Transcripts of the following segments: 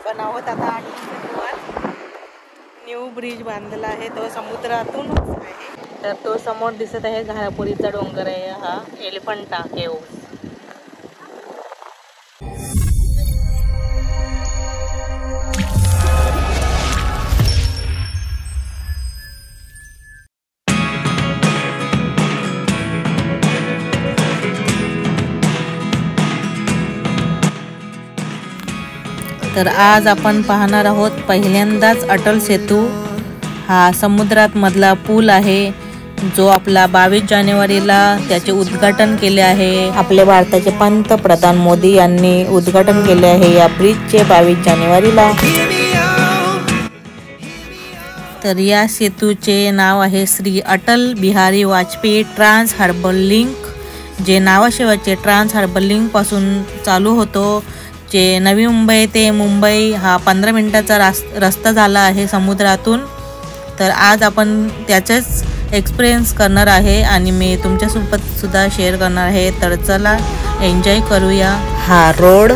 आपण आहोत आता न्यू ब्रिज बांधलेला आहे तो समुद्रातूनच आहे। तर तो समोर दिसत आहे घारापुरीचा डोंगर आहे हा एलिफंटा केव्स। तर आज आपण पाहणार आहोत पहिल्यांदाच अटल सेतू। हा समुद्रात मधला पूल आहे जो आपला 22 जानेवारीला त्याचे उद्घाटन केले आहे। आपले भारताचे पंतप्रधान मोदी यांनी उद्घाटन केले आहे या ब्रिजचे 22 जानेवारीला। तर या सेतूचे नाव आहे Shri Atal Bihari Vajpayee trans harbour link, जे नावाशिवायचे ट्रान्स हार्बर लिंक पासून चालू होतो। जे नवी मुंबई ते मुंबई हा 15 मिनिटाचा रस्ता झाला आहे समुद्रातून। तर आज आपण त्याचेच एक्सपिरियन्स करणार आहे आणि मी तुमच्यासोबत सुद्धा शेअर करणार आहे। तर चला एन्जॉय करूया हा रोड।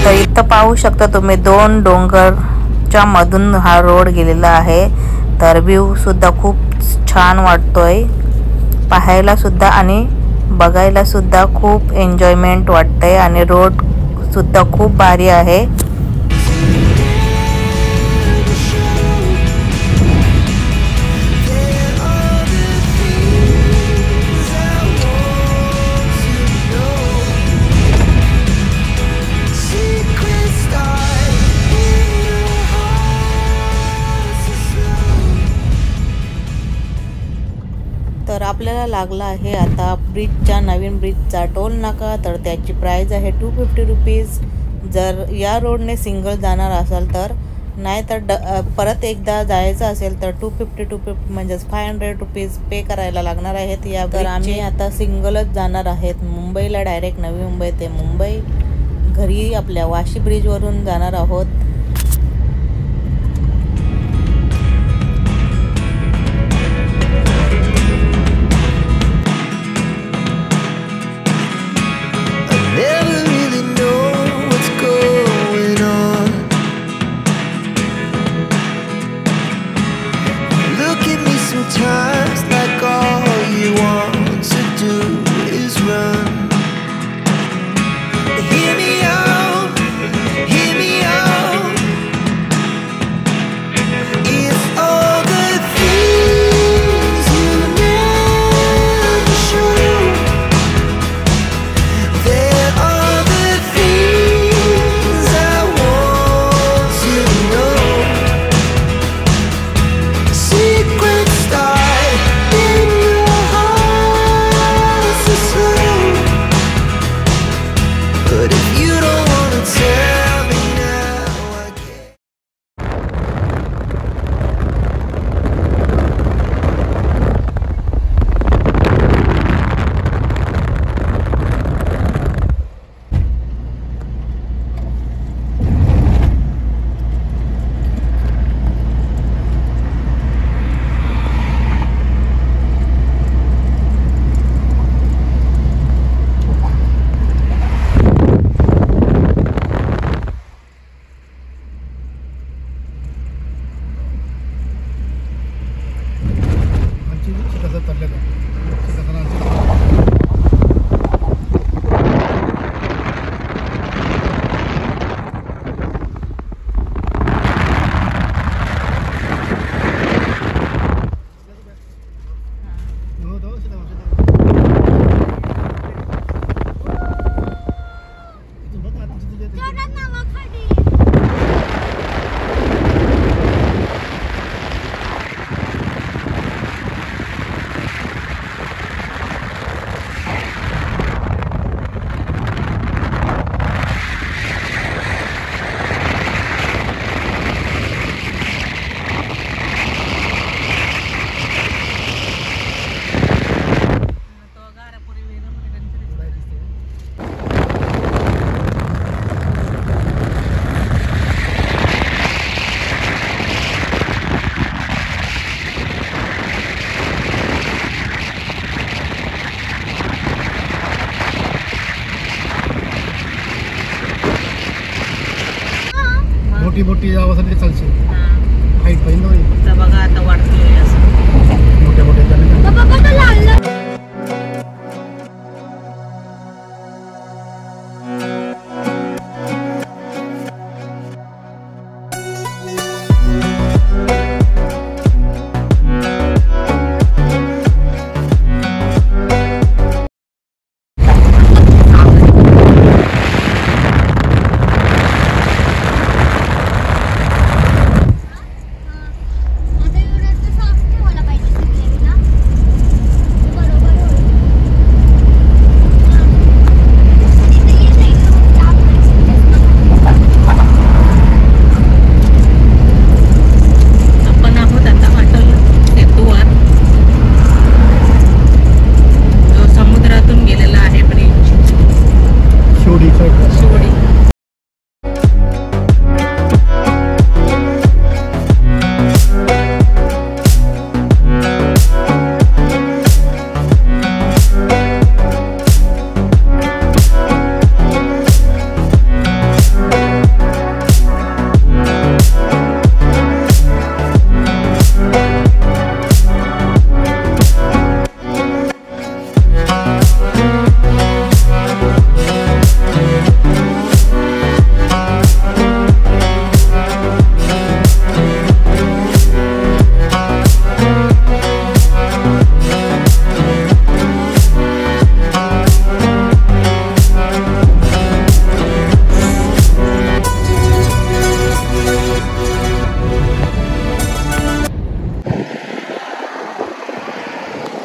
तर इथं पाहू शकता तुम्ही 2 डोंगरच्या मधून हा रोड गेलेला आहे। तर व्ह्यू सुद्धा खूप छान वाटतोय पाहायला सुद्धा आणि बघायला सुद्धा खूप एन्जॉयमेंट वाटतंय आणि रोड सुद्धा खूप भारी आहे। तर आपल्याला लागला आहे आता ब्रिजच्या नवीन ब्रिजचा टोल नाका। तर त्याची प्राइस आहे 250 रुपीज जर या रोडने सिंगल जाणार असाल तर, नाही तर परत एकदा जायचं असेल तर 250 म्हणजे 500 रुपीज पे करायला लागणार आहेत या। तर आम्ही आता सिंगलच जाणार आहेत मुंबईला, डायरेक्ट नवी मुंबई ते मुंबई। घरी आपल्या वाशी ब्रिजवरून जाणार आहोत। Sometimes like all you want to do is run. Hear me out, hear me out. बोटी बोटी जावासाठी चालશે हाईट पाहिजे तर बघा आता वाढतोय असं मोठ्या मोठ्या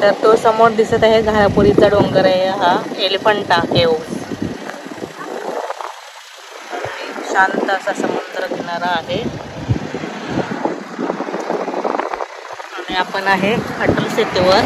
तर तो समोर दिसत आहे घारापुरीचा डोंगर आहे हा एलिफंटा केव्स. शांत असा समुद्र किनारा आहे आणि आपण आहे अटल सेतूवर.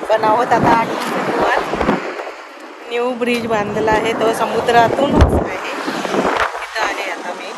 आपण आहोत आता अटल सेतूवर. न्यू ब्रिज बांधला आहे तो समुद्रातून आहे. इथं आहे आता मी.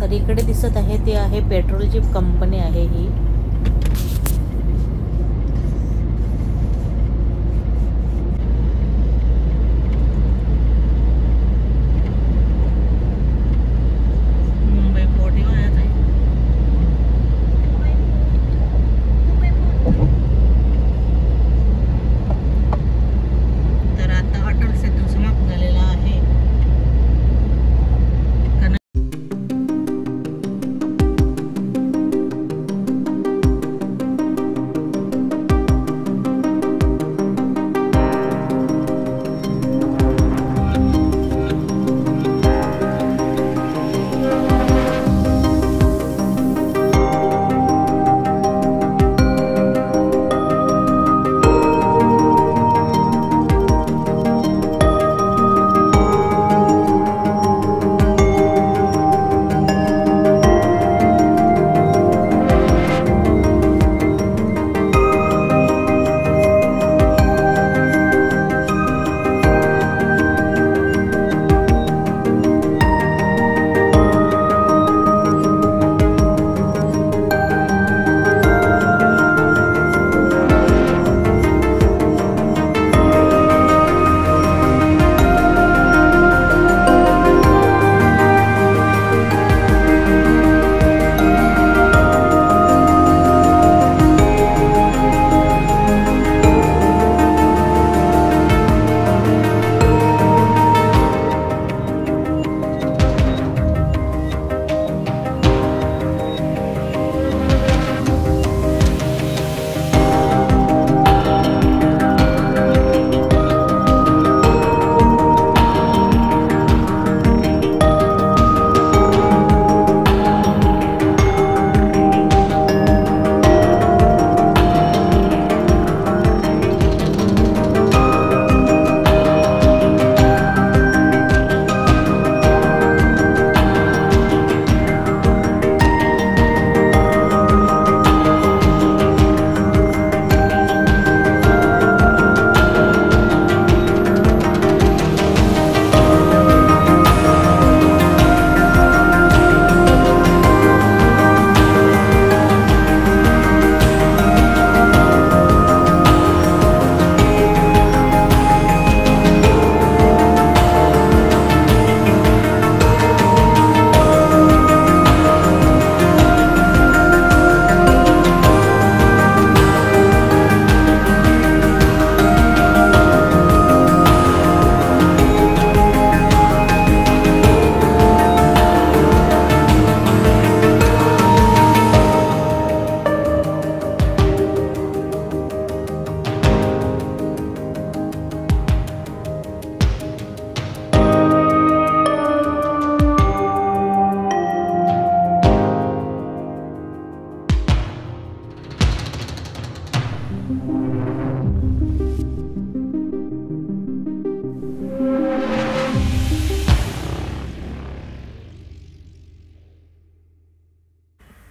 तर इकडे दिसत आहे ते आहे पेट्रोलची कंपनी आहे ही.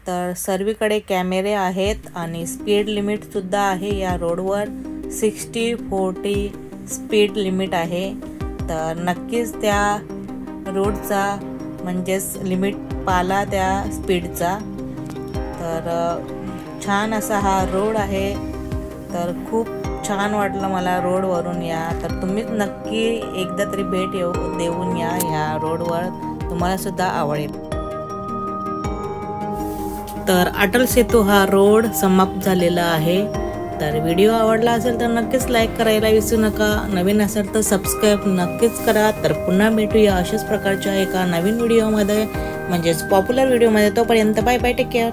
तर सर्वीकडे कॅमेरे आहेत आणि स्पीड लिमिटसुद्धा आहे या रोडवर. 60-40 स्पीड लिमिट आहे. तर नक्कीच त्या रोडचा म्हणजेच लिमिट पाला त्या स्पीडचा. तर छान असा हा रोड आहे. तर खूप छान वाटलं मला रोडवरून या. तर तुम्हीच नक्की एकदा तरी भेट देऊन या ह्या रोडवर, तुम्हाला सुद्धा आवडेल. तर अटल सेतू हा रोड समाप्त झालेला आहे. तर व्हिडिओ आवडला असेल तर नक्कीच लाईक करायला विसरू नका. नवीन असेल तर सबस्क्राईब नक्कीच करा. तर पुन्हा भेटूया अशाच प्रकारच्या एका नवीन व्हिडिओमध्ये, म्हणजेच पॉप्युलर व्हिडिओमध्ये. तोपर्यंत बाय बाय, टेक केअर.